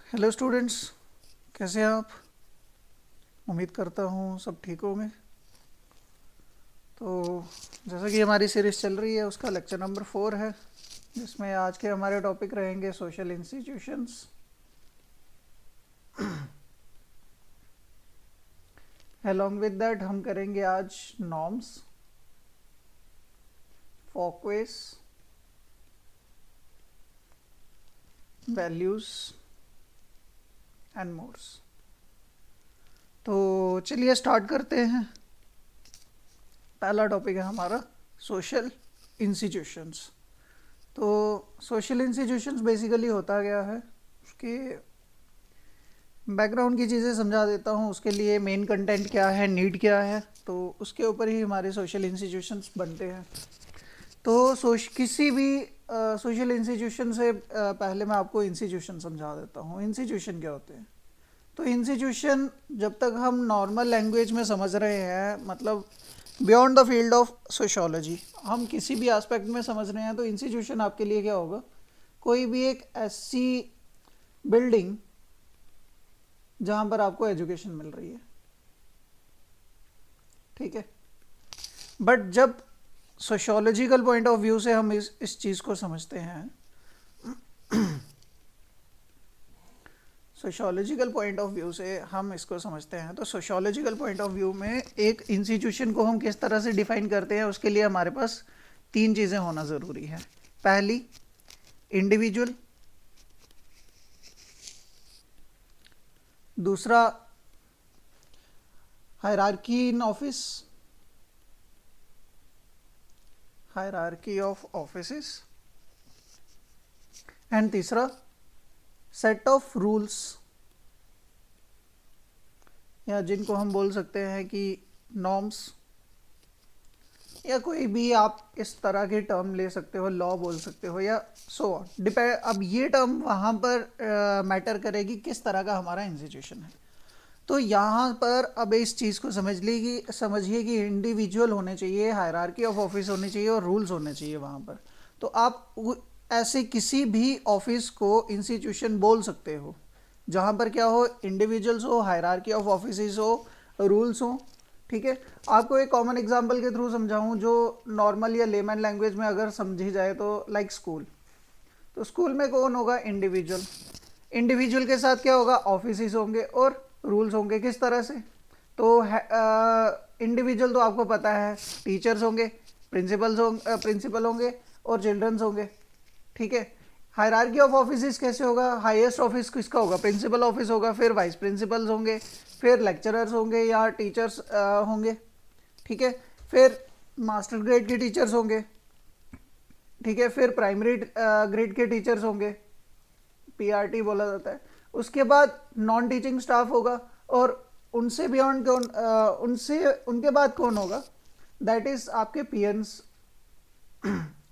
Hello students, कैसे हैं आप? उम्मीद करता हूँ सब ठीक होंगे। तो जैसा कि हमारी सीरीज़ चल रही है उसका लेक्चर नंबर 4 है, जिसमें आज के हमारे टॉपिक रहेंगे social institutions. Along with that हम करेंगे आज नॉर्म्स, फॉकवेस, वैल्यूज़ एंड मोर्स। तो चलिए स्टार्ट करते हैं। पहला टॉपिक है हमारा सोशल इंस्टीट्यूशंस। तो सोशल इंस्टीट्यूशंस बेसिकली होता क्या है, उसके बैकग्राउंड की चीज़ें समझा देता हूँ। उसके लिए मेन कंटेंट क्या है, नीड क्या है, तो उसके ऊपर ही हमारे सोशल इंस्टीट्यूशंस बनते हैं। तो किसी भी सोशल इंस्टीट्यूशन से पहले मैं आपको इंस्टीट्यूशन समझा देता हूँ। इंस्टीट्यूशन क्या होते हैं? तो इंस्टीट्यूशन जब तक हम नॉर्मल लैंग्वेज में समझ रहे हैं, मतलब beyond the field of sociology, हम किसी भी एस्पेक्ट में समझ रहे हैं, तो इंस्टीट्यूशन आपके लिए क्या होगा? कोई भी एक ऐसी बिल्डिंग जहाँ पर आपको एजुकेशन मिल रही है, ठीक है। बट जब सोशोलॉजिकल पॉइंट ऑफ व्यू से हम इस चीज़ को समझते हैं, सोशोलॉजिकल पॉइंट ऑफ व्यू से हम इसको समझते हैं, तो सोशोलॉजिकल पॉइंट ऑफ व्यू में एक इंस्टीट्यूशन को हम किस तरह से डिफाइन करते हैं, उसके लिए हमारे पास 3 चीज़ें होना ज़रूरी है। पहली, इंडिविजुअल। दूसरा, hierarchy in office, hierarchy of offices. And तीसरा, सेट ऑफ रूल्स, या जिनको हम बोल सकते हैं कि नॉर्म्स, या कोई भी आप इस तरह के टर्म ले सकते हो, लॉ बोल सकते हो, या सो ऑन। डिपेंड, अब ये टर्म वहाँ पर मैटर करेगी किस तरह का हमारा इंस्टीट्यूशन है। तो यहाँ पर अब इस चीज़ को समझिए कि इंडिविजुअल होने चाहिए, हायरार्की ऑफ ऑफिस होनी चाहिए और रूल्स होने चाहिए वहाँ पर। तो आप ऐसे किसी भी ऑफिस को इंस्टीट्यूशन बोल सकते हो जहाँ पर क्या हो, इंडिविजुअल्स हो, हायरार्की ऑफ ऑफिस हो, रूल्स हो, ठीक है। आपको एक कॉमन एग्जांपल के थ्रू समझाऊँ जो नॉर्मल या लेमन लैंग्वेज में अगर समझी जाए, तो लाइक स्कूल। तो स्कूल में कौन होगा? इंडिविजुअल। इंडिविजुअल के साथ क्या होगा? ऑफिसेस होंगे और रूल्स होंगे। किस तरह से? तो इंडिविजुअल तो आपको पता है, टीचर्स होंगे, प्रिंसिपल होंगे और चिल्ड्रंस होंगे, ठीक है। हायरार्की ऑफ ऑफिस कैसे होगा? हाईएस्ट ऑफिस किसका होगा? प्रिंसिपल ऑफिस होगा, फिर वाइस प्रिंसिपल्स होंगे, फिर लेक्चरर्स होंगे या टीचर्स होंगे, ठीक है। फिर मास्टर ग्रेड के टीचर्स होंगे, ठीक है। फिर प्राइमरी ग्रेड के टीचर्स होंगे, पीआरटी बोला जाता है। उसके बाद नॉन टीचिंग स्टाफ होगा, और उनसे बियॉन्ड कौन, उनके बाद कौन होगा? दैट इज आपके peons,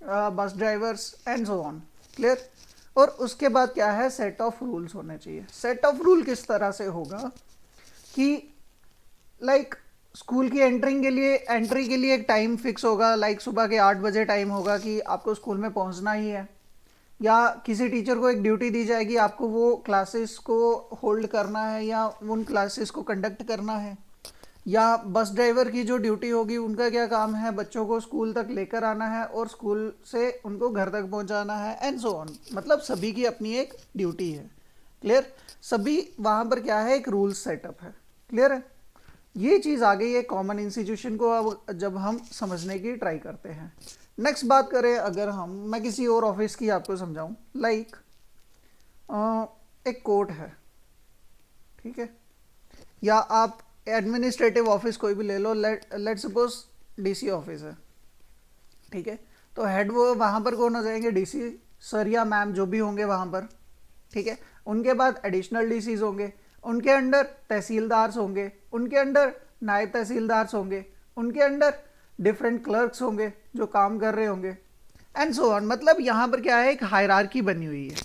bus drivers and so on. Clear? और उसके बाद क्या है? सेट ऑफ रूल्स होने चाहिए। सेट ऑफ रूल किस तरह से होगा कि लाइक स्कूल की एंट्री के लिए एक टाइम फिक्स होगा, लाइक सुबह के 8 बजे टाइम होगा कि आपको स्कूल में पहुंचना ही है। या किसी टीचर को एक ड्यूटी दी जाएगी, आपको वो क्लासेस को होल्ड करना है या उन क्लासेस को कंडक्ट करना है। या बस ड्राइवर की जो ड्यूटी होगी, उनका क्या काम है? बच्चों को स्कूल तक लेकर आना है और स्कूल से उनको घर तक पहुंचाना है, एंड सो ऑन। मतलब सभी की अपनी एक ड्यूटी है। क्लियर? सभी वहाँ पर क्या है? एक रूल्स सेटअप है। क्लियर है? ये चीज़ आ गई है कॉमन इंस्टीट्यूशन को अब जब हम समझने की ट्राई करते हैं। नेक्स्ट बात करें, अगर मैं किसी और ऑफिस की आपको समझाऊं, लाइक एक कोर्ट है, ठीक है। या आप एडमिनिस्ट्रेटिव ऑफिस कोई भी ले लो, लेट सपोज डीसी ऑफिस है, ठीक है। तो हेड वो वहाँ पर कौन हो जाएंगे? डीसी सर या मैम जो भी होंगे वहाँ पर, ठीक है। उनके बाद एडिशनल डीसीज होंगे, उनके अंडर तहसीलदार्स होंगे, उनके अंडर नायब तहसीलदार्स होंगे, उनके अंडर डिफरेंट क्लर्क्स होंगे जो काम कर रहे होंगे, एंड सो ऑन। मतलब यहाँ पर क्या है? एक हायरार्की बनी हुई है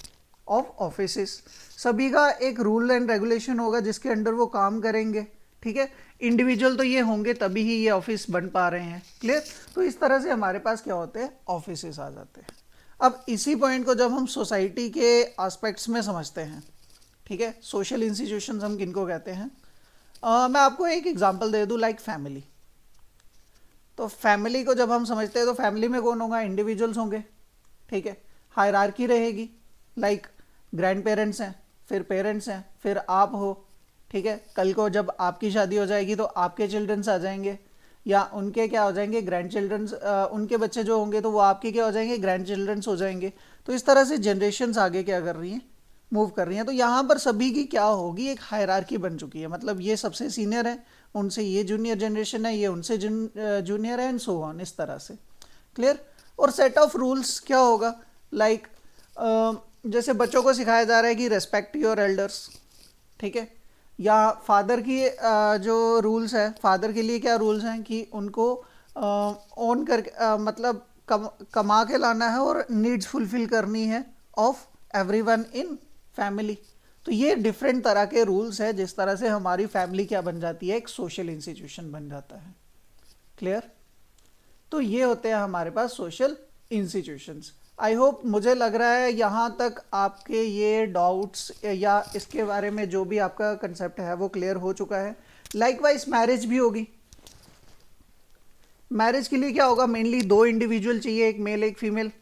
ऑफ ऑफिसेस। सभी का एक रूल एंड रेगुलेशन होगा जिसके अंडर वो काम करेंगे, ठीक है। इंडिविजुअल तो ये होंगे तभी ही ये ऑफिस बन पा रहे हैं। क्लियर? तो इस तरह से हमारे पास क्या होते हैं? ऑफिसेस आ जाते हैं। अब इसी पॉइंट को जब हम सोसाइटी के एस्पेक्ट्स में समझते हैं, ठीक है। सोशल इंस्टीट्यूशंस हम किनको कहते हैं? मैं आपको एक एग्जांपल दे दूं, लाइक फैमिली। तो फैमिली को जब हम समझते हैं तो फैमिली में कौन होगा? इंडिविजुअल्स होंगे, ठीक है। हायरार्की रहेगी, लाइक ग्रैंड पेरेंट्स हैं, फिर पेरेंट्स हैं, फिर आप हो, ठीक है। कल को जब आपकी शादी हो जाएगी तो आपके चिल्ड्रंस आ जाएंगे, या उनके क्या हो जाएंगे? Grandchildrens. उनके बच्चे जो होंगे तो वो आपके क्या हो जाएंगे? ग्रैंड चिल्ड्रंस हो जाएंगे। तो इस तरह से जनरेशन्स आगे क्या कर रही हैं? मूव कर रही हैं। तो यहाँ पर सभी की क्या होगी? एक हायरार्की बन चुकी है, मतलब ये सबसे सीनियर है, उनसे ये जूनियर जनरेशन है, ये उनसे जूनियर है, एंड सो ऑन, इस तरह से। क्लियर? और सेट ऑफ रूल्स क्या होगा? लाइक जैसे बच्चों को सिखाया जा रहा है कि रेस्पेक्ट योर एल्डर्स, ठीक है। या फादर की जो रूल्स है, फादर के लिए क्या रूल्स हैं कि उनको ओन कर मतलब कमा के लाना है और नीड्स फुलफिल करनी है ऑफ एवरीवन इन फैमिली। तो ये डिफरेंट तरह के रूल्स है, जिस तरह से हमारी फैमिली क्या बन जाती है? एक सोशल इंस्टीट्यूशन बन जाता है। क्लियर? तो ये होते हैं हमारे पास सोशल इंस्टीट्यूशंस। आई होप, मुझे लग रहा है यहाँ तक आपके ये डाउट्स या इसके बारे में जो भी आपका कंसेप्ट है वो क्लियर हो चुका है। लाइकवाइज मैरिज भी होगी। मैरिज के लिए क्या होगा? मेनली दो इंडिविजुअल चाहिए, एक मेल एक फीमेल,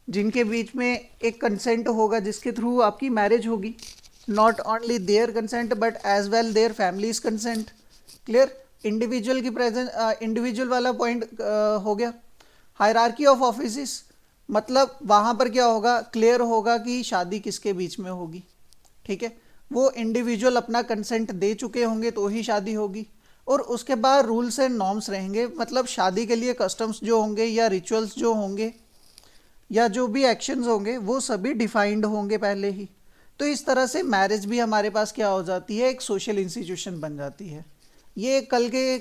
जिनके बीच में एक कंसेंट होगा जिसके थ्रू आपकी मैरिज होगी। Not only their consent but as well their families consent. Clear? Individual की प्रेजेंस, इंडिविजुअल वाला पॉइंट हो गया। हायरार्की ऑफ ऑफिसेस, मतलब वहाँ पर क्या होगा? क्लियर होगा कि शादी किसके बीच में होगी, ठीक है। वो इंडिविजुअल अपना कंसेंट दे चुके होंगे तो ही शादी होगी। और उसके बाद रूल्स एंड नॉर्म्स रहेंगे, मतलब शादी के लिए कस्टम्स जो होंगे या रिचुअल्स जो होंगे या जो भी एक्शंस होंगे वो सभी डिफाइंड होंगे पहले ही। तो इस तरह से मैरिज भी हमारे पास क्या हो जाती है? एक सोशल इंस्टीट्यूशन बन जाती है। ये कल के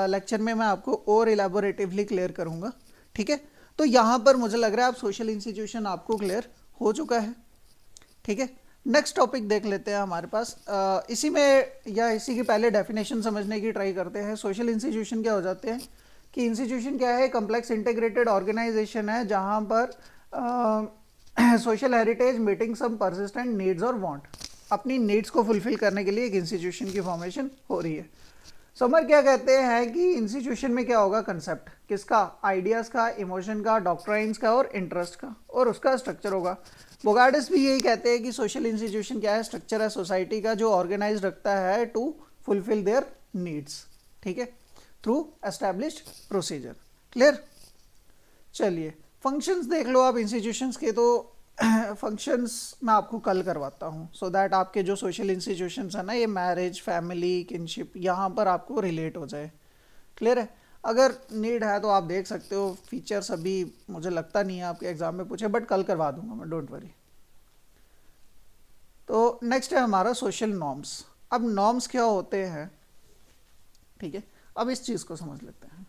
लेक्चर में मैं आपको और इलेबोरेटिवली क्लियर करूँगा, ठीक है। तो यहाँ पर मुझे लग रहा है आप सोशल इंस्टीट्यूशन आपको क्लियर हो चुका है, ठीक है। नेक्स्ट टॉपिक देख लेते हैं हमारे पास। इसी में या इसी की पहले डेफिनेशन समझने की ट्राई करते हैं। सोशल इंस्टीट्यूशन क्या हो जाते हैं कि इंस्टीट्यूशन क्या है? कम्प्लेक्स इंटीग्रेटेड ऑर्गेनाइजेशन है जहाँ पर social heritage meeting some persistent needs और वांट, अपनी नीड्स को फुलफिल करने के लिए एक इंस्टीट्यूशन की फॉर्मेशन हो रही है। समर क्या कहते हैं कि इंस्टीट्यूशन में क्या होगा? कंसेप्ट किसका? आइडियाज़ का, इमोशन का, डॉक्ट्राइंस का और इंटरेस्ट का, और उसका स्ट्रक्चर होगा। बोगार्डिस भी यही कहते हैं कि सोशल इंस्टीट्यूशन क्या है? स्ट्रक्चर है सोसाइटी का जो ऑर्गेनाइज रखता है टू फुलफिल देयर नीड्स, ठीक है, थ्रू एस्टैब्लिश्ड प्रोसीजर। क्लियर? चलिए फंक्शंस देख लो आप इंस्टीट्यूशंस के। तो फंक्शंस मैं आपको कल करवाता हूँ, सो दैट आपके जो सोशल इंस्टीट्यूशंस हैं ना, ये मैरिज, फैमिली, किनशिप, यहाँ पर आपको रिलेट हो जाए। क्लियर है? अगर नीड है तो आप देख सकते हो। फीचर्स अभी मुझे लगता नहीं है आपके एग्जाम में पूछे, बट कल करवा दूंगा मैं, डोंट वरी। तो नेक्स्ट है हमारा सोशल नॉर्म्स। अब नॉर्म्स क्या होते हैं, ठीक है, अब इस चीज़ को समझ लेते हैं।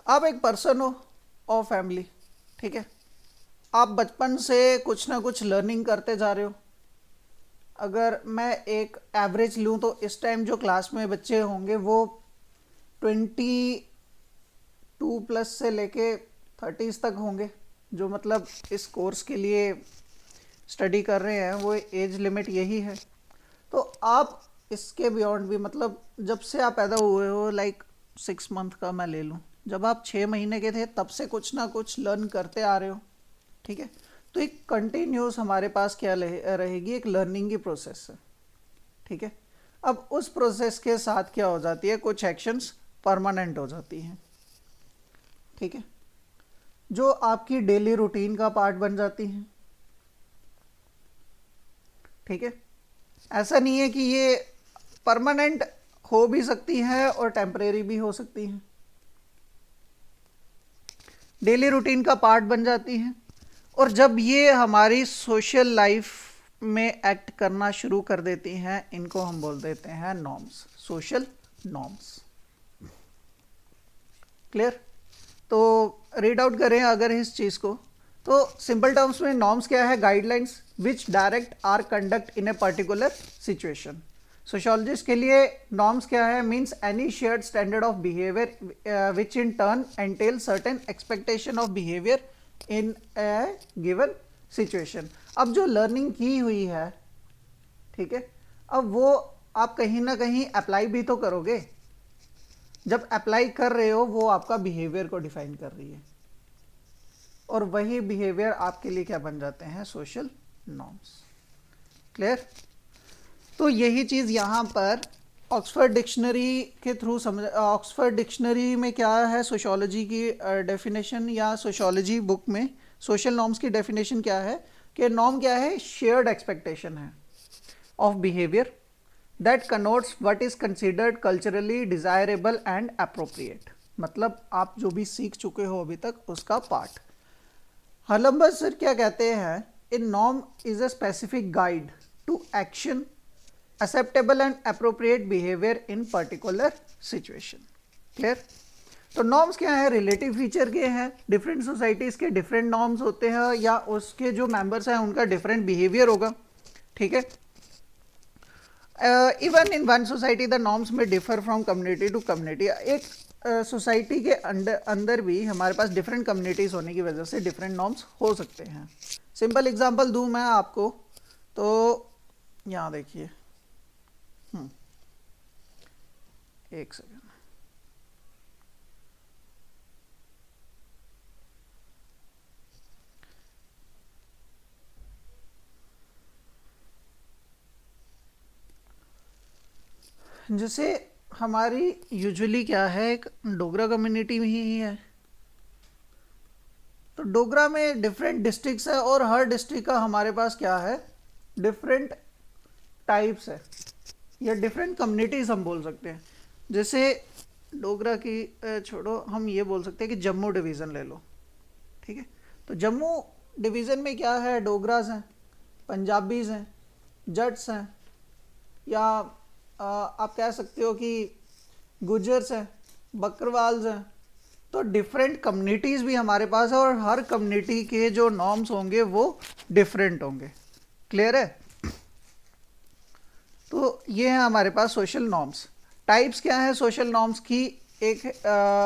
आप एक पर्सन हो और फैमिली, ठीक है। आप बचपन से कुछ ना कुछ लर्निंग करते जा रहे हो। अगर मैं एक एवरेज लूँ तो इस टाइम जो क्लास में बच्चे होंगे वो 22+ से लेके 30s तक होंगे, जो मतलब इस कोर्स के लिए स्टडी कर रहे हैं, वो एज लिमिट यही है। तो आप इसके बियॉन्ड भी, मतलब जब से आप पैदा हुए हो, लाइक 6 मंथ का मैं ले लूँ, जब आप 6 महीने के थे तब से कुछ ना कुछ लर्न करते आ रहे हो, ठीक है। तो एक कंटिन्यूस हमारे पास क्या रहेगी? एक लर्निंग की प्रोसेस है, ठीक है। अब उस प्रोसेस के साथ क्या हो जाती है? कुछ एक्शंस परमानेंट हो जाती हैं, ठीक है, जो आपकी डेली रूटीन का पार्ट बन जाती हैं, ठीक है। ऐसा नहीं है कि ये परमानेंट हो भी सकती है और टेम्परेरी भी हो सकती हैं। डेली रूटीन का पार्ट बन जाती हैं, और जब ये हमारी सोशल लाइफ में एक्ट करना शुरू कर देती हैं, इनको हम बोल देते हैं नॉर्म्स, सोशल नॉर्म्स। क्लियर? तो रीड आउट करें अगर इस चीज़ को, तो सिंपल टर्म्स में नॉर्म्स क्या है? Guidelines which direct are conduct in a particular situation. Sociologist के लिए नॉर्म्स क्या है? Means any shared standard of behaviour which in turn entail certain expectation of behaviour in A given situation. अब जो learning की हुई है, ठीक है, अब वो आप कहीं ना कहीं अप्लाई भी तो करोगे। जब अप्लाई कर रहे हो वो आपका बिहेवियर को डिफाइन कर रही है, और वही बिहेवियर आपके लिए क्या बन जाते हैं, सोशल नॉर्म्स। क्लियर? तो यही चीज़ यहाँ पर ऑक्सफर्ड डिक्शनरी के थ्रू समझ, ऑक्सफर्ड डिक्शनरी में क्या है सोशोलॉजी की डेफिनेशन, या सोशोलॉजी बुक में सोशल नॉर्म्स की डेफिनेशन क्या है कि नॉर्म क्या है, शेयर्ड एक्सपेक्टेशन है of behaviour that connotes what is considered culturally desirable and appropriate. मतलब आप जो भी सीख चुके हो अभी तक उसका पार्ट। हर्लम्बर्ग सर क्या कहते हैं, a norm is a specific guide to action acceptable and appropriate behavior in particular situation। Clear? तो नॉर्म्स क्या है, रिलेटिव फीचर के हैं, डिफरेंट सोसाइटीज़ के डिफरेंट नॉर्म्स होते हैं, या उसके जो मेंबर्स हैं उनका डिफरेंट बिहेवियर होगा। ठीक है? Even in one society the norms may differ from community to community. एक सोसाइटी के अंदर भी हमारे पास डिफरेंट कम्युनिटीज़ होने की वजह से डिफरेंट नॉर्म्स हो सकते हैं। सिंपल एग्जांपल दूं मैं आपको, तो यहाँ देखिए, एक सेकेंड, जैसे हमारी यूजुअली क्या है, एक डोगरा कम्युनिटी में ही है, तो डोगरा में डिफरेंट डिस्ट्रिक्ट्स है, और हर डिस्ट्रिक्ट का हमारे पास क्या है, डिफरेंट टाइप्स है, या डिफरेंट कम्युनिटीज़ हम बोल सकते हैं। जैसे डोगरा की छोड़ो, हम ये बोल सकते हैं कि जम्मू डिवीज़न ले लो। ठीक है? तो जम्मू डिवीज़न में क्या है, डोगरास हैं, पंजाबीज़ हैं, जट्स हैं, या आप कह सकते हो कि गुजर्स हैं, बकरवाल्स हैं। तो डिफरेंट कम्युनिटीज़ भी हमारे पास है, और हर कम्युनिटी के जो नॉर्म्स होंगे वो डिफरेंट होंगे। क्लियर है? तो ये है हमारे पास सोशल नॉर्म्स। टाइप्स क्या है सोशल नॉर्म्स की, एक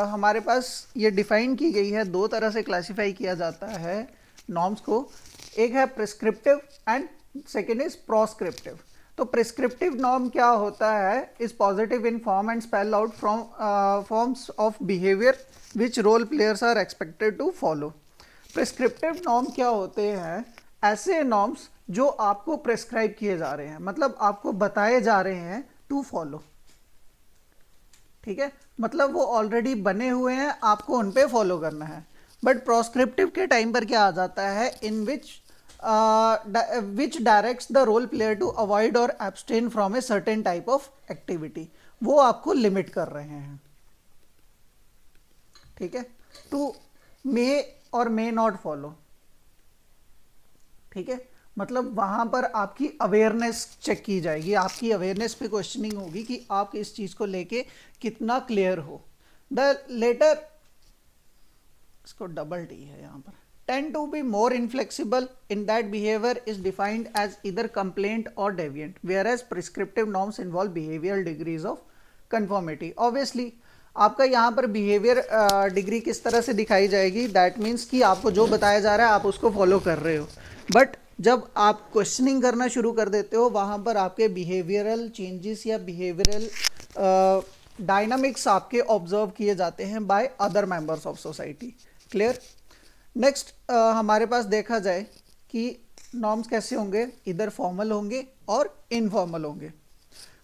हमारे पास ये डिफाइन की गई है, दो तरह से क्लासिफाई किया जाता है नॉर्म्स को। एक है prescriptive and second is proscriptive. तो प्रिस्क्रिप्टिव नॉर्म क्या होता है, is positive in form and spell out from forms of behaviour which role players are expected to follow. Prescriptive norm क्या होते हैं, ऐसे नॉर्म्स जो आपको प्रेस्क्राइब किए जा रहे हैं, मतलब आपको बताए जा रहे हैं टू फॉलो। ठीक है? मतलब वो ऑलरेडी बने हुए हैं, आपको उन पे फॉलो करना है। बट प्रोस्क्रिप्टिव के टाइम पर क्या आ जाता है, in which directs the role player to avoid or abstain from a certain type of activity. वो आपको लिमिट कर रहे हैं। ठीक है? टू मे और मे नॉट फॉलो। ठीक है? मतलब वहां पर आपकी अवेयरनेस चेक की जाएगी, आपकी अवेयरनेस पे क्वेश्चनिंग होगी कि आप इस चीज को लेके कितना क्लियर हो। द लेटर, इसको डबल टी है यहाँ पर, tend to be more inflexible in that behavior is defined as either complaint or deviant, whereas prescriptive norms involve behavioral degrees of conformity। Obviously आपका यहाँ पर बिहेवियर डिग्री किस तरह से दिखाई जाएगी, दैट मीन्स कि आपको जो बताया जा रहा है आप उसको फॉलो कर रहे हो, बट जब आप क्वेश्चनिंग करना शुरू कर देते हो वहाँ पर आपके बिहेवियरल चेंजेस या बिहेवियरल डायनामिक्स आपके ऑब्जर्व किए जाते हैं by other members of society. Clear? Next हमारे पास देखा जाए कि नॉर्म्स कैसे होंगे, इधर फॉर्मल होंगे और इनफॉर्मल होंगे।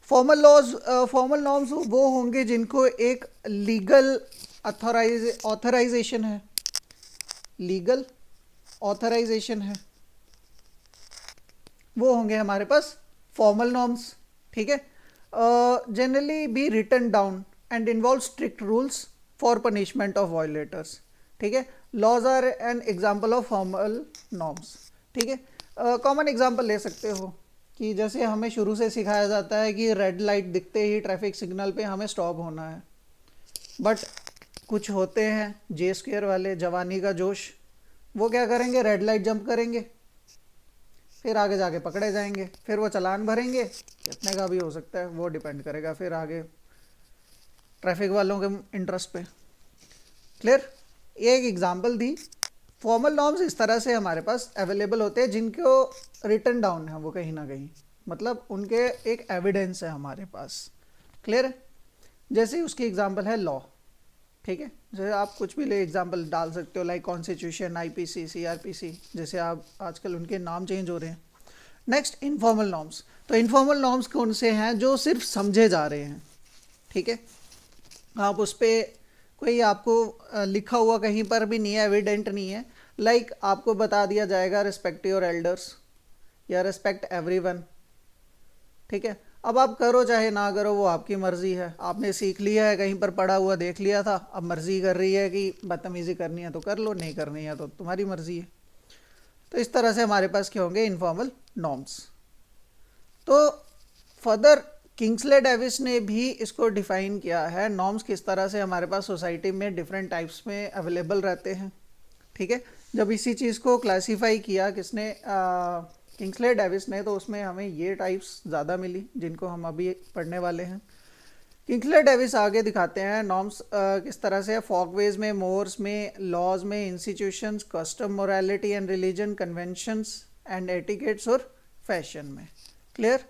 फॉर्मल लॉज, फॉर्मल नॉर्म्स वो होंगे जिनको एक लीगल ऑथराइजेशन है, लीगल ऑथराइजेशन है, वो होंगे हमारे पास फॉर्मल नॉर्म्स। ठीक है? Generally be written down and involve strict rules for punishment of violators. ठीक है? Laws are an example of formal norms. ठीक है? कॉमन एग्जाम्पल ले सकते हो कि जैसे हमें शुरू से सिखाया जाता है कि रेड लाइट दिखते ही ट्रैफिक सिग्नल पे हमें स्टॉप होना है, बट कुछ होते हैं जे स्क्वेयर वाले, जवानी का जोश, वो क्या करेंगे, रेड लाइट जंप करेंगे, फिर आगे जाके पकड़े जाएंगे, फिर वो चालान भरेंगे, कितने का भी हो सकता है, वो डिपेंड करेगा फिर आगे ट्रैफिक वालों के इंटरेस्ट पे। क्लियर? ये एक एग्जांपल दी फॉर्मल नॉर्म्स इस तरह से हमारे पास अवेलेबल होते हैं जिनको रिटन डाउन है वो कहीं ना कहीं, मतलब उनके एक एविडेंस है हमारे पास। क्लियर है? जैसे उसकी एग्जांपल है लॉ, ठीक है, जैसे आप कुछ भी ले एग्जांपल डाल सकते हो, लाइक कॉन्स्टिट्यूशन, आईपीसी, सीआरपीसी, जैसे आप आजकल उनके नाम चेंज हो रहे हैं। Next informal norms. तो इनफॉर्मल नॉर्म्स कौन से हैं? जो सिर्फ समझे जा रहे हैं, ठीक है, आप उस पर कोई आपको लिखा हुआ कहीं पर भी नहीं है, एविडेंट नहीं है, लाइक आपको बता दिया जाएगा रिस्पेक्ट योर एल्डर्स या रिस्पेक्ट एवरीवन, ठीक है, अब आप करो चाहे ना करो वो आपकी मर्ज़ी है, आपने सीख लिया है, कहीं पर पढ़ा हुआ देख लिया था, अब मर्ज़ी कर रही है कि बदतमीज़ी करनी है तो कर लो, नहीं करनी है तो तुम्हारी मर्ज़ी है। तो इस तरह से हमारे पास क्या होंगे? Informal norms. तो फर्दर किंग्सले डेविस ने भी इसको डिफ़ाइन किया है, नॉर्म्स किस तरह से हमारे पास सोसाइटी में डिफरेंट टाइप्स में अवेलेबल रहते हैं, ठीक है। जब इसी चीज़ को क्लासीफाई किया किसने? किंग्सले डेविस ने, तो उसमें हमें ये टाइप्स ज़्यादा मिली जिनको हम अभी पढ़ने वाले हैं। किंग्सले डेविस आगे दिखाते हैं नॉर्म्स किस तरह से फॉकवेज में, मोर्स में, लॉज में, institutions, custom, morality and religion, conventions and etiquettes और फैशन में। क्लियर?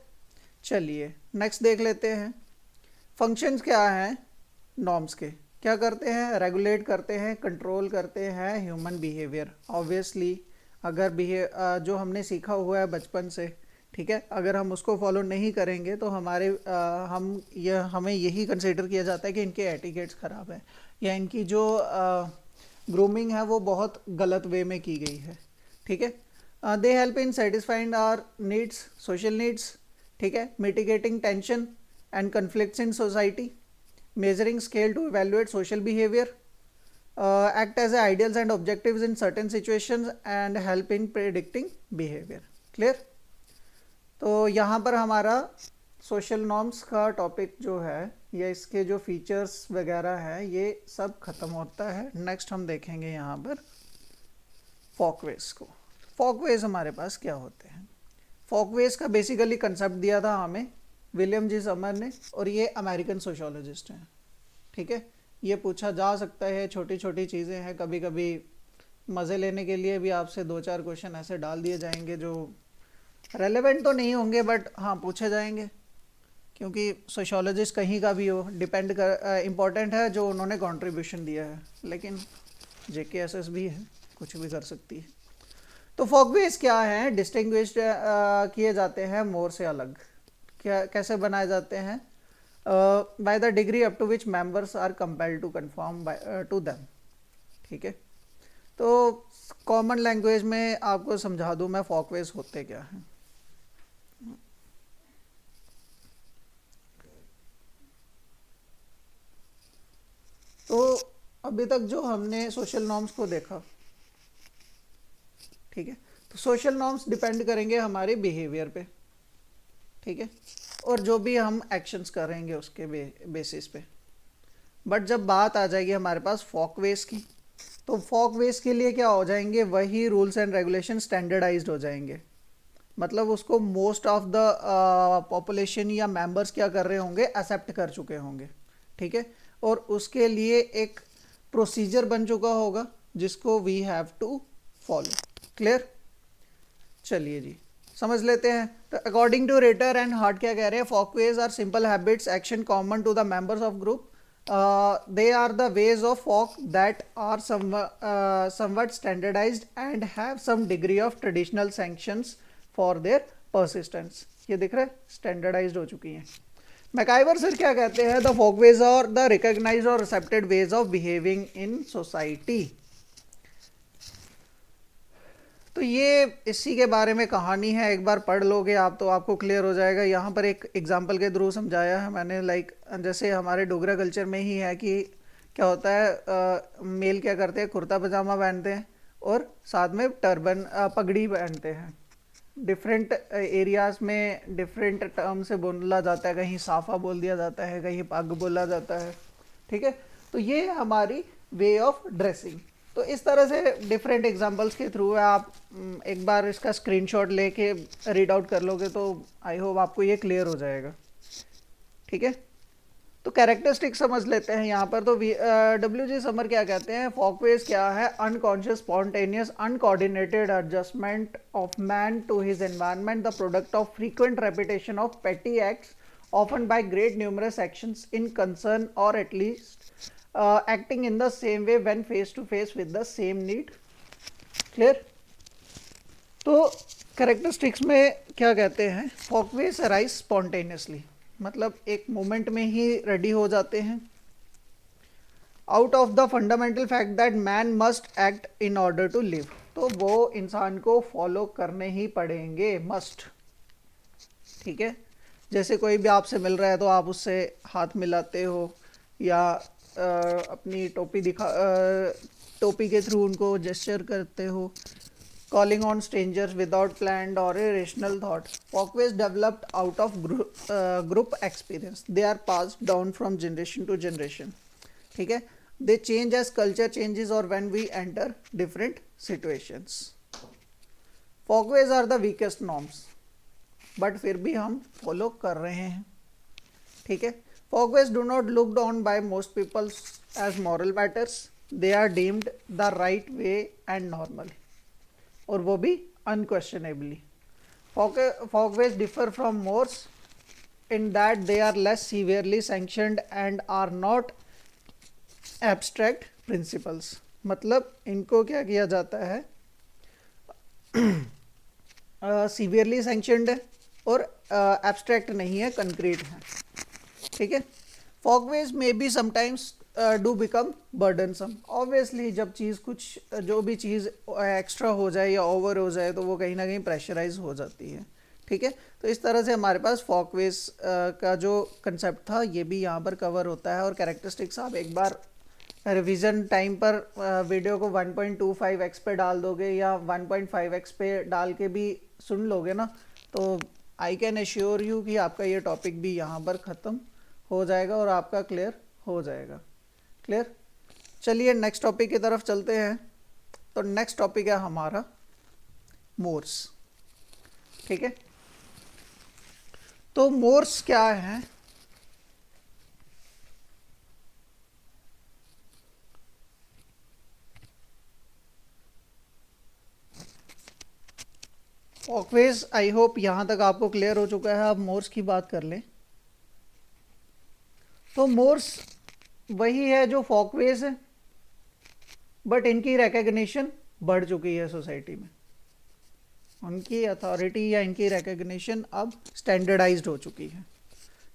चलिए नेक्स्ट देख लेते हैं। फंक्शंस क्या हैं नॉर्म्स के? क्या करते हैं? रेगुलेट करते हैं, कंट्रोल करते हैं ह्यूमन बिहेवियर। ऑब्वियसली अगर जो हमने सीखा हुआ है बचपन से, ठीक है, अगर हम उसको फॉलो नहीं करेंगे तो हमें यही कंसिडर किया जाता है कि इनके एटिकेट्स ख़राब है या इनकी जो ग्रूमिंग है वो बहुत गलत वे में की गई है, ठीक है। They help in satisfying our needs, social needs, ठीक है, mitigating tension and conflicts in society, measuring scale to evaluate social behavior, act as ideals and objectives in certain situations and help in predicting behavior. Clear? तो यहाँ पर हमारा social norms का topic जो है या इसके जो फीचर्स वगैरह हैं ये सब ख़त्म होता है। नेक्स्ट हम देखेंगे यहाँ पर फॉकवेज को। फॉकवेज हमारे पास क्या होते हैं? फॉकवेज का बेसिकली कंसेप्ट दिया था हमें विलियम जी समर ने, और ये अमेरिकन सोशोलॉजिस्ट हैं, ठीक है। ये पूछा जा सकता है, छोटी छोटी चीज़ें हैं, कभी कभी मज़े लेने के लिए भी आपसे 2-4 क्वेश्चन ऐसे डाल दिए जाएंगे जो रेलेवेंट तो नहीं होंगे बट हाँ पूछे जाएंगे, क्योंकि सोशोलॉजिस्ट कहीं का भी हो, डिपेंड कर इम्पॉर्टेंट है जो उन्होंने कंट्रीब्यूशन दिया है, लेकिन JKSS भी है, कुछ भी कर सकती है। तो फॉकवेज क्या है? डिस्टिंग्विश किए जाते हैं मोर से अलग। क्या कैसे बनाए जाते हैं? By the degree up to which members are compelled to conform to them, ठीक है। तो कॉमन लैंग्वेज में आपको समझा दूं मैं फॉकवेज होते क्या हैं। तो अभी तक जो हमने सोशल नॉर्म्स को देखा, ठीक है, तो सोशल नॉर्म्स डिपेंड करेंगे हमारे बिहेवियर पे, ठीक है, और जो भी हम एक्शंस करेंगे उसके बेसिस पे। बट जब बात आ जाएगी हमारे पास फॉकवेज की, तो फॉकवेज के लिए क्या हो जाएंगे? वही रूल्स एंड रेगुलेशन स्टैंडर्डाइज्ड हो जाएंगे, मतलब उसको मोस्ट ऑफ द पॉपुलेशन या मेंबर्स क्या कर रहे होंगे? एक्सेप्ट कर चुके होंगे, ठीक है, और उसके लिए एक प्रोसीजर बन चुका होगा जिसको we have to follow. Clear? चलिए जी समझ लेते हैं। तो according to Rater and Hart क्या कह रहे हैं? Folkways are simple habits action common to the members of group, they are the ways of folk that are somewhat standardized and have some degree of traditional sanctions for their persistence। ये दिख रहा है, standardised हो चुकी हैं। MacIver sir क्या कहते हैं? द फोकवेज और द रिकॉग्नाइज्ड और accepted ways of behaving in society. तो ये इसी के बारे में कहानी है, एक बार पढ़ लोगे आप तो आपको क्लियर हो जाएगा। यहाँ पर एक एग्जांपल के थ्रू समझाया है मैंने, लाइक जैसे हमारे डोगरा कल्चर में ही है कि क्या होता है, मेल क्या करते हैं? कुर्ता पजामा पहनते हैं और साथ में टर्बन पगड़ी पहनते हैं। डिफरेंट एरियाज़ में डिफरेंट टर्म से बोला जाता है, कहीं साफ़ा बोल दिया जाता है, कहीं पग बोला जाता है, ठीक है। तो ये हमारी वे ऑफ ड्रेसिंग। तो इस तरह से डिफरेंट एग्जांपल्स के थ्रू आप एक बार इसका स्क्रीनशॉट लेके रीड आउट कर लोगे तो आई होप आपको ये क्लियर हो जाएगा, ठीक है। तो कैरेक्टरिस्टिक समझ लेते हैं यहाँ पर। तो WG समर क्या कहते हैं, फॉकवेज क्या है, unconscious spontaneous uncoordinated adjustment of man to his environment, the product of frequent repetition of petty acts often by great numerous actions in concern or at least acting in the same way when face to face with the same need. Clear? तो characteristics में क्या कहते हैं, फॉकवेज arise spontaneously, मतलब एक moment में ही ready हो जाते हैं, out of the fundamental fact that man must act in order to live, तो वो इंसान को फॉलो करने ही पड़ेंगे, मस्ट। ठीक है, जैसे कोई भी आपसे मिल रहा है तो आप उससे हाथ मिलाते हो या अपनी टोपी के थ्रू उनको जेस्चर करते हो, calling on strangers without planned or a rational thought. Folkways developed out of group experience. They are passed down from generation to generation. ठीक है, they change as culture changes or when we enter different situations. Folkways are the weakest norms, but फिर भी हम follow कर रहे हैं। ठीक है, folkways do not looked on by most people as moral matters. They are deemed the right way and normal. और वो भी unquestionably. Folkways differ from Moors in that they are less severely sanctioned and are not abstract principles. मतलब इनको क्या किया जाता है, severely sanctioned है और एब्स्ट्रैक्ट नहीं है, कंक्रीट है। ठीक है, फॉकवेज में be sometimes do become burdensome. Obviously जब चीज़ कुछ, जो भी चीज़ एक्स्ट्रा हो जाए या ओवर हो जाए तो वो कहीं ना कहीं प्रेशराइज हो जाती है। ठीक है, तो इस तरह से हमारे पास फॉकवेज का जो कंसेप्ट था ये भी यहाँ पर कवर होता है। और कैरेक्टरिस्टिक्स आप एक बार रिवीजन टाइम पर वीडियो को 1.25x पे डाल दोगे या 1.5x पे डाल के भी सुन लोगे ना, तो आई कैन एश्योर यू कि आपका ये टॉपिक भी यहाँ पर ख़त्म हो जाएगा और आपका क्लियर हो जाएगा। क्लियर? चलिए नेक्स्ट टॉपिक की तरफ चलते हैं। तो नेक्स्ट टॉपिक है हमारा मोर्स। ठीक है, तो मोर्स क्या है? फॉकवेज आई होप यहां तक आपको क्लियर हो चुका है। अब मोर्स की बात कर लें तो मोर्स वही है जो फॉकवेज है, बट इनकी रिकग्निशन बढ़ चुकी है सोसाइटी में। उनकी अथॉरिटी या इनकी रिकग्निशन अब स्टैंडर्डाइज्ड हो चुकी है।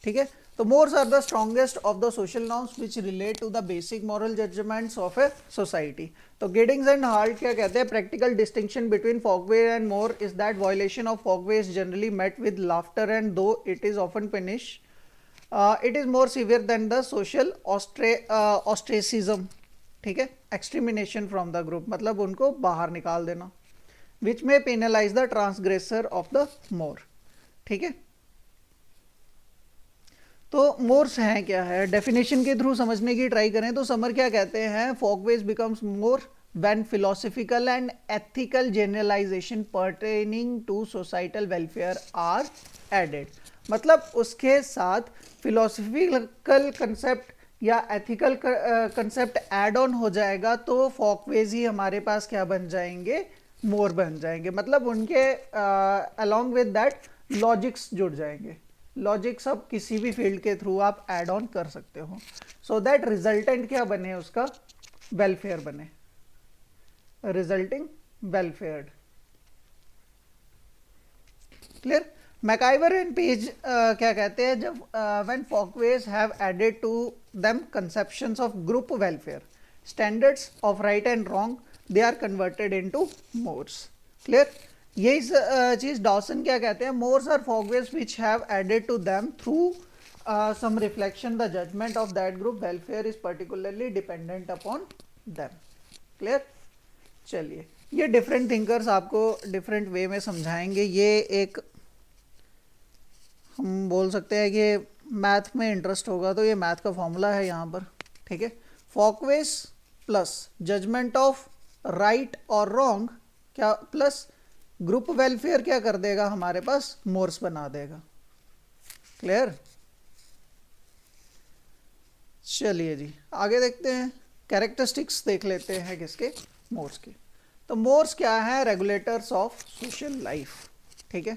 ठीक है, तो mores are the strongest of the social norms which relate to the basic moral judgments of a society. तो गिडिंग्स एंड हार्ट क्या कहते हैं, practical distinction between folkway and more is that violation of folkway is generally met with laughter and though it is often punish it is more severe than the social ostracism. ठीक है, एक्सट्रीमिनेशन from the group, मतलब उनको बाहर निकाल देना, which may penalise the transgressor of the more. ठीक है, तो मोर्स हैं क्या है, डेफिनेशन के थ्रू समझने की ट्राई करें तो समर क्या कहते हैं, folkways becomes more when philosophical and ethical generalization pertaining to societal welfare are added। मतलब उसके साथ फिलोसफिकल कंसेप्ट या एथिकल कंसेप्ट ऐड ऑन हो जाएगा तो फॉकवेज ही हमारे पास क्या बन जाएंगे, मोर बन जाएंगे। मतलब उनके अलॉन्ग विद दैट लॉजिक्स जुड़ जाएंगे। लॉजिक सब किसी भी फील्ड के थ्रू आप ऐड ऑन कर सकते हो, सो दैट रिजल्टेंट क्या बने, उसका वेलफेयर बने, resulting welfare. Clear? MacIver and Page क्या कहते हैं, जब when folkways have added to them conceptions of group welfare, standards of right and wrong, they are converted into mores. Clear? यही चीज डॉसन क्या कहते हैं, mores are folkways which have added to them through some reflection the judgment of that group welfare is particularly dependent upon them। Clear? चलिए, ये different thinkers आपको different way में समझाएंगे। ये एक हम बोल सकते हैं कि मैथ में इंटरेस्ट होगा तो ये मैथ का फॉर्मूला है यहाँ पर। ठीक है, फॉकवेज प्लस जजमेंट ऑफ राइट और रॉन्ग क्या प्लस ग्रुप वेलफेयर क्या कर देगा, हमारे पास मोर्स बना देगा। क्लियर? चलिए जी आगे देखते हैं, कैरेक्टरिस्टिक्स देख लेते हैं किसके, मोर्स के। तो मोर्स क्या है, रेगुलेटर्स ऑफ सोशल लाइफ, ठीक है।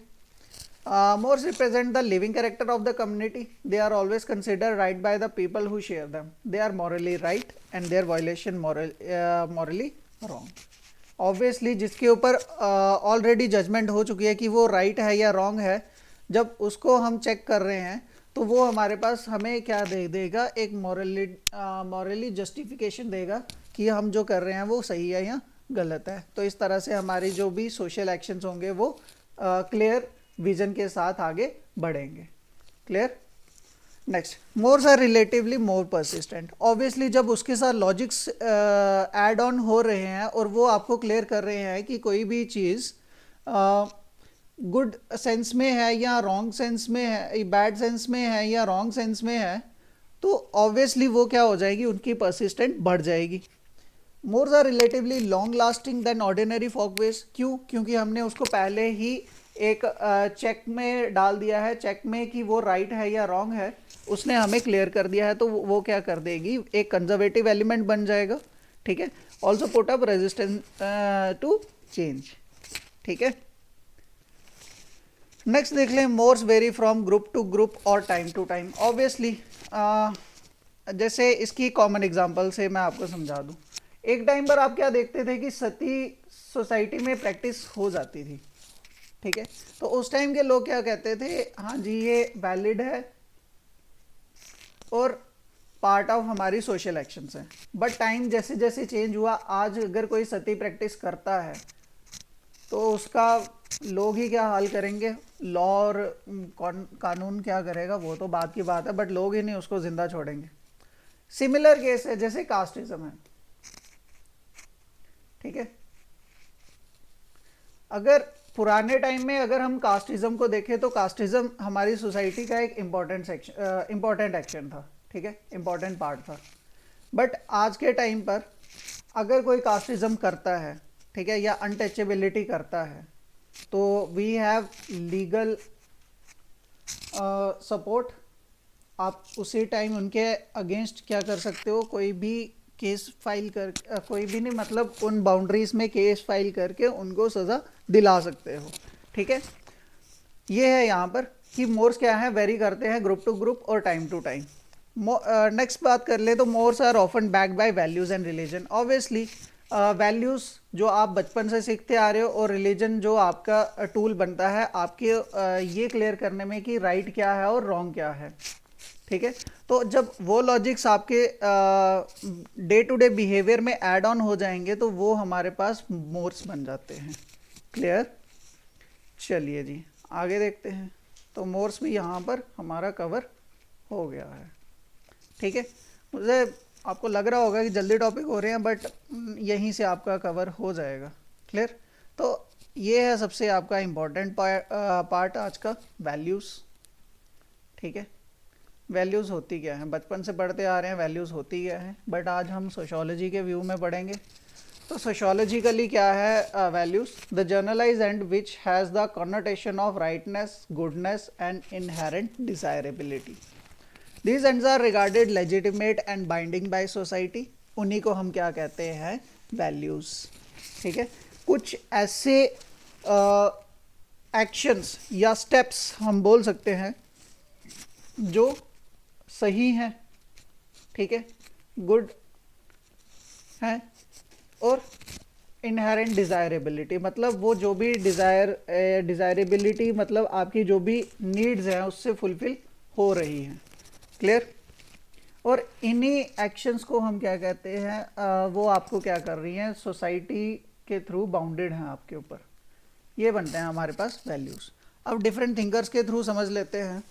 Moors represent the living character of the community. They are always considered right by the people who share them. They are morally right and their violation morally wrong. Obviously जिसके ऊपर already judgement हो चुकी है कि वो right है या wrong है, जब उसको हम चेक कर रहे हैं तो वो हमारे पास हमें क्या दे देगा, एक मॉरली जस्टिफिकेशन देगा कि हम जो कर रहे हैं वो सही है या गलत है। तो इस तरह से हमारी जो भी सोशल एक्शंस होंगे वो क्लियर विजन के साथ आगे बढ़ेंगे। Clear. Next, mores are relatively more persistent. Obviously जब उसके साथ लॉजिक्स ऐड ऑन हो रहे हैं और वो आपको क्लियर कर रहे हैं कि कोई भी चीज़ गुड सेंस में है या रॉन्ग सेंस में है, बैड सेंस में है या रॉन्ग सेंस में है, तो ऑब्वियसली वो क्या हो जाएगी, उनकी परसिस्टेंट बढ़ जाएगी। Mores are relatively long lasting than ordinary folkways. क्यों? क्योंकि हमने उसको पहले ही एक चेक में डाल दिया है, चेक में कि वो राइट है या रॉन्ग है, उसने हमें क्लियर कर दिया है, तो वो क्या कर देगी, एक कंजर्वेटिव एलिमेंट बन जाएगा। ठीक है। Also put up resistance to change. ठीक है। नेक्स्ट देख लें, mores vary from group to group और टाइम टू टाइम। ऑब्वियसली जैसे इसकी कॉमन एग्जांपल से मैं आपको समझा दूं। एक टाइम पर आप क्या देखते थे कि सती सोसाइटी में प्रैक्टिस हो जाती थी। ठीक है। तो उस टाइम के लोग क्या कहते थे, हाँ जी ये वैलिड है और पार्ट ऑफ हमारी सोशल एक्शंस है। बट टाइम जैसे जैसे चेंज हुआ, आज अगर कोई सती प्रैक्टिस करता है तो उसका लोग ही क्या हाल करेंगे, लॉ और कानून क्या करेगा वो तो बात की बात है, बट लोग ही नहीं उसको जिंदा छोड़ेंगे। सिमिलर केस है जैसे कास्टिज्म है। ठीक है। अगर पुराने टाइम में अगर हम कास्टिज्म को देखें तो कास्टिज्म हमारी सोसाइटी का एक इम्पॉर्टेंट एक्शन था। ठीक है, इम्पॉर्टेंट पार्ट था। बट आज के टाइम पर अगर कोई कास्टिज्म करता है, ठीक है, या अनटचेबिलिटी करता है, तो वी हैव लीगल सपोर्ट। आप उसी टाइम उनके अगेंस्ट क्या कर सकते हो, कोई भी केस फाइल कर कोई भी नहीं, मतलब उन बाउंड्रीज में केस फाइल करके उनको सज़ा दिला सकते हो। ठीक है। ये है यहाँ पर कि मोर्स क्या है, वेरी करते हैं ग्रुप टू ग्रुप और टाइम टू टाइम। नेक्स्ट बात कर ले तो mores are often backed by values and religion. Obviously values जो आप बचपन से सीखते आ रहे हो और रिलीजन जो आपका टूल बनता है आपके ये क्लियर करने में कि राइट क्या है और रॉन्ग क्या है। ठीक है। तो जब वो लॉजिक्स आपके डे टू डे बिहेवियर में ऐड ऑन हो जाएंगे तो वो हमारे पास मोर्स बन जाते हैं। क्लियर। चलिए जी आगे देखते हैं। तो मोर्स भी यहाँ पर हमारा कवर हो गया है। ठीक है। मुझे आपको लग रहा होगा कि जल्दी टॉपिक हो रहे हैं, बट यहीं से आपका कवर हो जाएगा। क्लियर। तो ये है सबसे आपका इम्पोर्टेंट पार्ट आज का, वैल्यूज़। ठीक है। वैल्यूज़ होती क्या है, बचपन से पढ़ते आ रहे हैं वैल्यूज़ होती क्या है, बट आज हम सोशोलॉजी के व्यू में पढ़ेंगे। तो सोशोलॉजिकली क्या है values, the generalised ends which has the connotation of rightness, goodness and inherent desirability. These ends are regarded legitimate and binding by society. उन्हीं को हम क्या कहते हैं, वैल्यूज़। ठीक है। कुछ ऐसे एक्शंस या स्टेप्स हम बोल सकते हैं जो सही हैं, ठीक है, गुड हैं, और इनहेरेंट डिज़ायरेबिलिटी, मतलब वो जो भी डिज़ायरेबिलिटी मतलब आपकी जो भी नीड्स हैं उससे फुलफिल हो रही हैं। क्लियर। और इन्हीं एक्शंस को हम क्या कहते हैं, वो आपको क्या कर रही हैं, सोसाइटी के थ्रू बाउंडेड हैं आपके ऊपर, ये बनते हैं हमारे पास वैल्यूज़। अब डिफरेंट थिंकर्स के थ्रू समझ लेते हैं।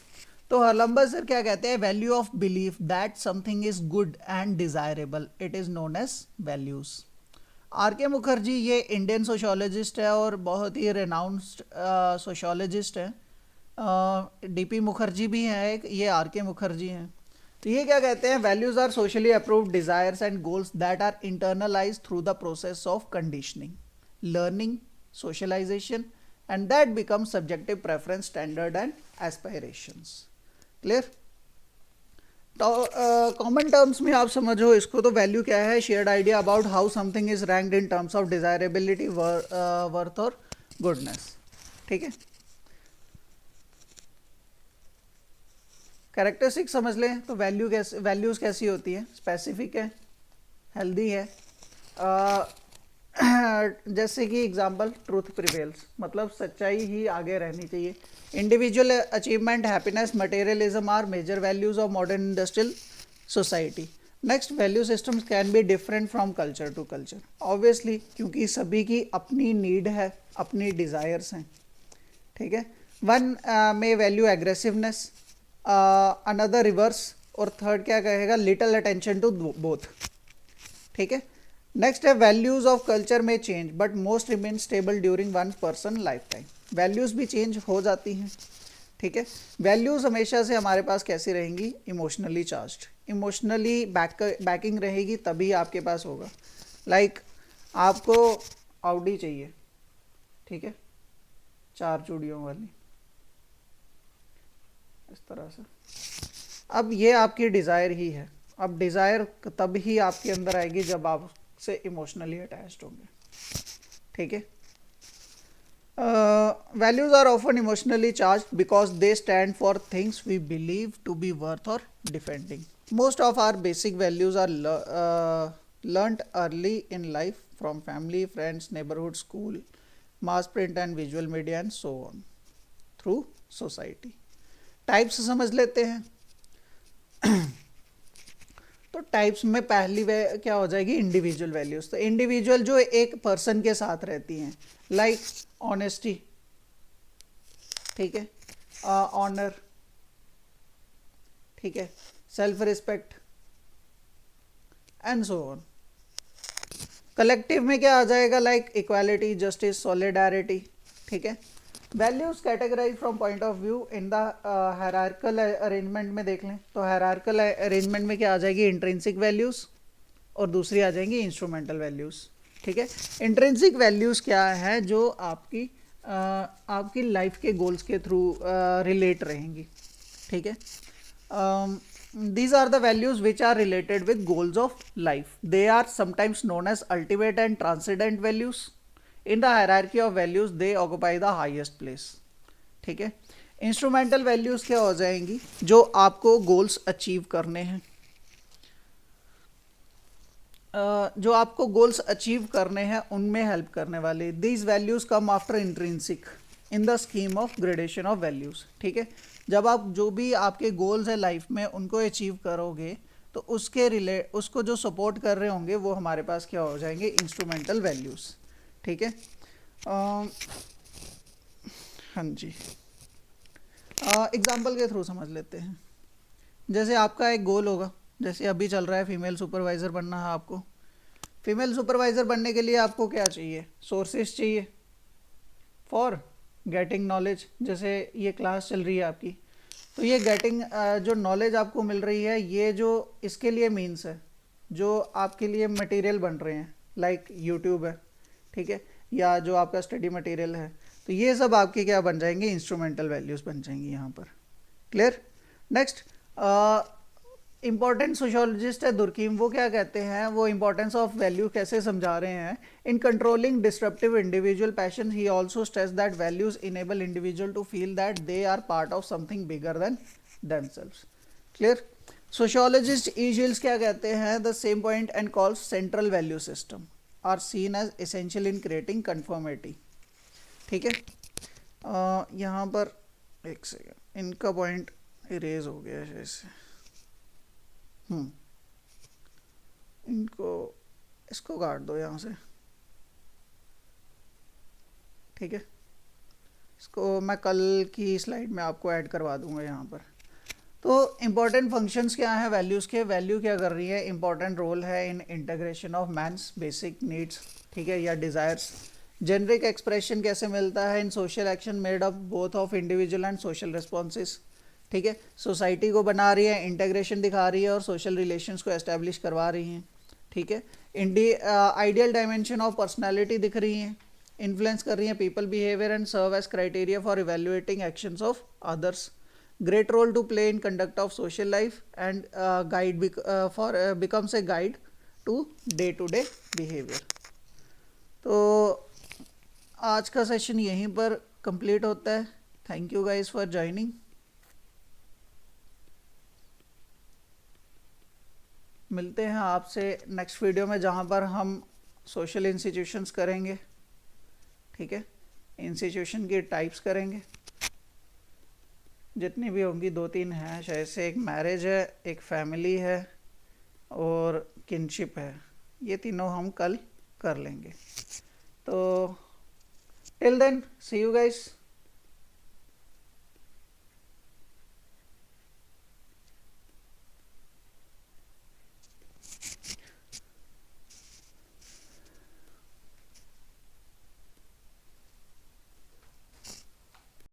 तो हर्लम्बर सर क्या कहते हैं, value of belief that something is good and desirable, it is known as values. R K Mukherjee ये इंडियन सोशोलॉजिस्ट है और बहुत ही रेनाउंड सोशोलॉजिस्ट है। डीपी मुखर्जी भी हैं एक, ये आर के मुखर्जी हैं। तो ये क्या कहते हैं, values are socially approved desires and goals that are internalise through the process of conditioning, learning, socialisation, and that become subjective preference, standard and aspirations. Clear. Common terms में आप समझो इसको, तो वैल्यू क्या है? Shared idea about how something is ranked in terms of desirability, worth और goodness. ठीक है, कैरेक्टरिस्टिक समझ लें तो वैल्यूज़ कैसी होती है? स्पेसिफिक है, हेल्दी है, जैसे कि एग्जांपल ट्रूथ प्रिवेल्स, मतलब सच्चाई ही आगे रहनी चाहिए। Individual achievement, happiness, materialism are major values of modern industrial society. Next, value systems can be different from culture to culture, obviously, क्योंकि सभी की अपनी नीड है, अपनी डिज़ायर्स हैं। ठीक है, वन में वैल्यू एग्रेसिवनेस, अनदर रिवर्स, और थर्ड क्या कहेगा? Little attention to both. ठीक है, नेक्स्ट है वैल्यूज ऑफ कल्चर में change but most remain stable during one person life time. Values भी चेंज हो जाती हैं। ठीक है, वैल्यूज हमेशा से हमारे पास कैसी रहेंगी? इमोशनली चार्ज्ड, इमोशनली बैकिंग रहेगी तभी आपके पास होगा। लाइक आपको ऑडी चाहिए, ठीक है, 4 चूड़ियों वाली, इस तरह से। अब ये आपकी डिज़ायर ही है। अब डिज़ायर तब ही आपके अंदर आएगी जब आप से इमोशनली अटैच्ड होंगे। ठीक है, values are often emotionally charged because they stand for things we believe to be worth or defending. Most of our basic values are learnt early in life from family, friends, neighborhood, school, mass print and visual media and so on through society. Types समझ लेते हैं। तो types में पहली क्या हो जाएगी? Individual values. तो इंडिविजुअल जो एक पर्सन के साथ रहती हैं, लाइक ऑनेस्टी, ठीक है, ऑनर, ठीक है, self respect and so on. Collective में क्या आ जाएगा? Like equality, justice, solidarity. ठीक है, values categorise from point of view in the hierarchical arrangement में देख लें तो हायरार्किकल अरेंजमेंट में क्या आ जाएगी? इंट्रिंसिक वैल्यूज, और दूसरी आ जाएंगी इंस्ट्रूमेंटल वैल्यूज। ठीक है, इंट्रिंसिक वैल्यूज क्या है? जो आपकी लाइफ के गोल्स के थ्रू रिलेट रहेंगी। ठीक है, these are the values which are related with goals of life. They are sometimes known as ultimate and transcendent values. In the hierarchy of values they occupy the highest place. ठीक है, instrumental values क्या हो जाएंगी? जो आपको goals achieve करने हैं, जो आपको गोल्स अचीव करने हैं उनमें हेल्प करने वाले। These values come after intrinsic in the scheme of gradation of values. ठीक है, जब आप जो भी आपके गोल्स है लाइफ में उनको अचीव करोगे तो उसको जो सपोर्ट कर रहे होंगे वो हमारे पास क्या हो जाएंगे? Instrumental values. ठीक है, हाँ जी, एग्जाम्पल के थ्रू समझ लेते हैं। जैसे आपका एक गोल होगा, जैसे अभी चल रहा है फीमेल सुपरवाइज़र बनना है आपको। फीमेल सुपरवाइज़र बनने के लिए आपको क्या चाहिए? सोर्सेज चाहिए फॉर गेटिंग नॉलेज। जैसे ये क्लास चल रही है आपकी, तो ये गेटिंग जो नॉलेज आपको मिल रही है, ये जो इसके लिए मीन्स है, जो आपके लिए मटेरियल बन रहे हैं, लाइक यूट्यूब है, ठीक है, या जो आपका स्टडी मटेरियल है, तो ये सब आपके क्या बन जाएंगे? इंस्ट्रूमेंटल वैल्यूज़ बन जाएंगी यहाँ पर। क्लियर? नेक्स्ट, इंपॉर्टेंट सोशोलॉजिस्ट है दुर्कीम, वो क्या कहते हैं? वो इंपॉर्टेंस ऑफ वैल्यू कैसे समझा रहे हैं? In controlling disruptive individual passion he also stress that values enable individual to feel that they are part of something bigger than themselves. Clear? Sociologist ईजिल्स क्या कहते हैं? The same point and calls central value system are seen as essential in creating conformity. ठीक है, यहाँ पर एक second, इनका पॉइंट इरेज हो गया है ऐसे। इसको काट दो यहाँ से। ठीक है, इसको मैं कल की स्लाइड में आपको ऐड करवा दूंगा यहाँ पर। तो इम्पॉर्टेंट फंक्शंस क्या हैं वैल्यूज़ के? वैल्यू क्या कर रही है? इम्पॉर्टेंट रोल है in integration of man's basic needs, ठीक है, या डिज़ायर्स। जेनरिक एक्सप्रेशन कैसे मिलता है? In social action made up both of individual and social responses. ठीक है, सोसाइटी को बना रही है, इंटीग्रेशन दिखा रही है और सोशल रिलेशंस को एस्टेब्लिश करवा रही हैं। ठीक है, आइडियल डायमेंशन ऑफ पर्सनालिटी दिख रही हैं, इन्फ्लुएंस कर रही हैं people behaviour and serve as criteria for evaluating actions of others. great role to play in conduct of social life and becomes a guide to day behavior. तो आज का session यहीं पर कंप्लीट होता है. Thank you guys for joining. मिलते हैं आपसे नेक्स्ट वीडियो में जहाँ पर हम सोशल इंस्टीट्यूशंस करेंगे. ठीक है, इंस्टीट्यूशन की टाइप्स करेंगे जितनी भी होंगी, 2-3 हैं शायद से. एक मैरिज है, एक फैमिली है और किनशिप है. ये तीनों हम कल कर लेंगे. तो till then see you guys.